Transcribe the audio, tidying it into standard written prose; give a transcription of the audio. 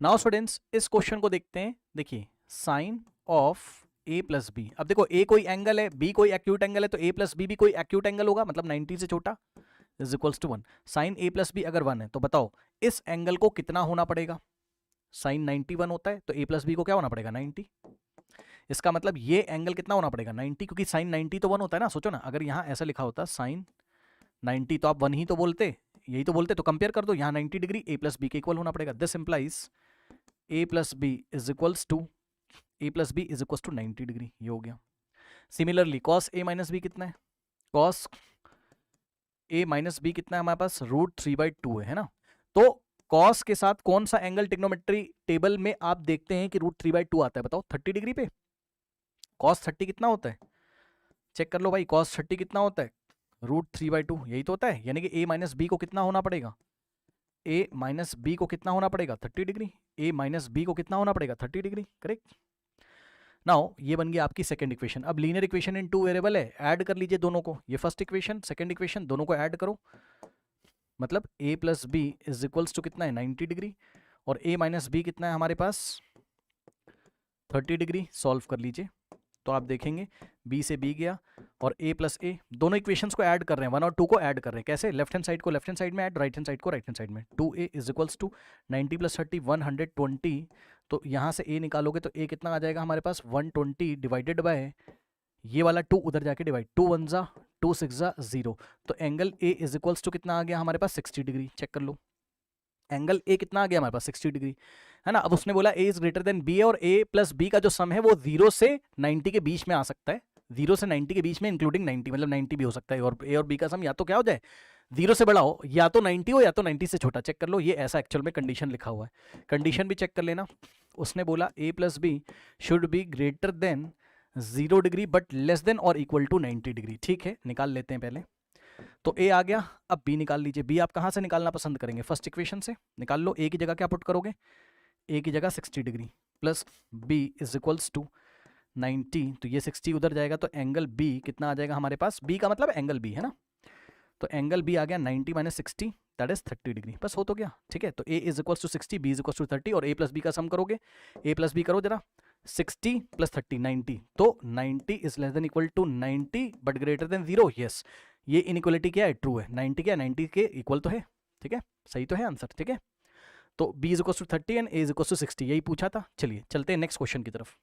Now students इस question को देखते हैं। देखिए sine of a plus B, अब देखो a कोई एंगल है, b कोई एक्यूट एंगल है, तो a प्लस बी भी कोई एक्यूट एंगल होगा, मतलब 90 से छोटा, is equals to 1। Sine a plus B अगर 1 है तो बताओ इस एंगल को कितना होना पड़ेगा। साइन 91 होता है तो a प्लस बी को क्या होना पड़ेगा 90। इसका मतलब ये एंगल कितना होना पड़ेगा 90, क्योंकि साइन 90 तो 1 होता है ना। सोचो ना, अगर यहाँ ऐसा लिखा होता साइन 90 तो आप 1 ही तो बोलते, यही तो बोलते, तो कंपेयर कर दो, यहाँ 90 डिग्री a प्लस बी के इक्वल होना पड़ेगा। This implies a plus B is equals to a plus B is equals to 90 degree, ये हो गया। Similarly cos a minus B कितना है, कॉस a माइनस बी कितना है हमारे पास, √3/2 है ना। तो कॉस के साथ कौन सा एंगल ट्रिग्नोमेट्री टेबल में आप देखते हैं कि √3/2 आता है, बताओ 30 डिग्री पे। कॉस 30 कितना होता है, चेक कर लो भाई, कॉस 30 कितना होता है, √3/2, यही तो होता है। यानी कि a माइनस बी को कितना होना पड़ेगा, a माइनस बी को कितना होना पड़ेगा 30 डिग्री, a माइनस बी को कितना होना पड़ेगा 30 डिग्री, करेक्ट। नाउ ये बन गया आपकी सेकंड इक्वेशन। अब लीनियर इक्वेशन इन 2 वेरिएबल है, ऐड कर लीजिए दोनों को, ये फर्स्ट इक्वेशन सेकंड इक्वेशन दोनों को ऐड करो, मतलब a plus B is equals to कितना है 90 डिग्री, और a माइनस बी कितना है हमारे पास 30 डिग्री। सॉल्व कर लीजिए तो आप देखेंगे b से b गया और a प्लस ए, दोनों इक्वेशंस को ऐड कर रहे हैं, 1 और 2 को ऐड कर रहे हैं। कैसे, लेफ्ट हैंड साइड को लेफ्ट हैंड साइड में ऐड, राइट हैंड साइड को राइट हैंड साइड में। 2a is equals to 90 plus 30 120, तो यहाँ से a निकालोगे तो a कितना आ जाएगा हमारे पास 120 डिवाइडेड बाय ये वाला 2 उधर जाके डिवाइड, 2 1 जा 2 6 जा 0, तो angle a is equals to कितना आ गया हमारे पास 60 डिग्री। चेक कर लो, एंगल a कितना आ गया हमारे पास 60 डिग्री, है ना। अब उसने बोला a is greater than b, और a प्लस b का जो सम है वो 0 से 90 के बीच में आ सकता है, 0 से 90 के बीच में इंक्लूडिंग 90, मतलब 90 भी हो सकता है, और a और b का सम या तो क्या हो जाए 0 से बड़ा हो, या तो 90 हो, या तो 90 से छोटा। चेक कर लो, ये ऐसा एक्चुअल में कंडीशन लिखा हुआ है, कंडीशन भी चेक कर लेना। उसने बोला a plus b should be greater than 0 degree but less than और इक्वल टू 90 डिग्री। ठीक है, निकाल लेते हैं पहले, तो a आ गया, अब b निकाल लीजिए। b आप कहाँ से निकालना पसंद करेंगे, फर्स्ट इक्वेशन से निकाल लो। a की जगह क्या पुट करोगे, a की जगह 60 degree plus b is equals to 90, तो ये 60 उधर जाएगा, तो एंगल b कितना आ जाएगा हमारे पास, b का मतलब एंगल b है ना, तो एंगल b आ गया 90 माइनस 60 दैट इज 30 डिग्री। बस हो तो गया, ठीक है। तो a is equals to 60, b is equals to 30, और a प्लस बी का सम करोगे, a प्लस बी करो जरा, 60 प्लस 30 90, तो 90 is less than equal to 90 but greater than 0, yes. ये इनइक्वालिटी क्या है, ट्रू है, 90 क्या 90 के इक्वल तो है, ठीक है, सही तो है आंसर, ठीक है। तो b is equal to 30 and a is equal to 60, यही पूछा था। चलिए चलते हैं नेक्स्ट क्वेश्चन की तरफ।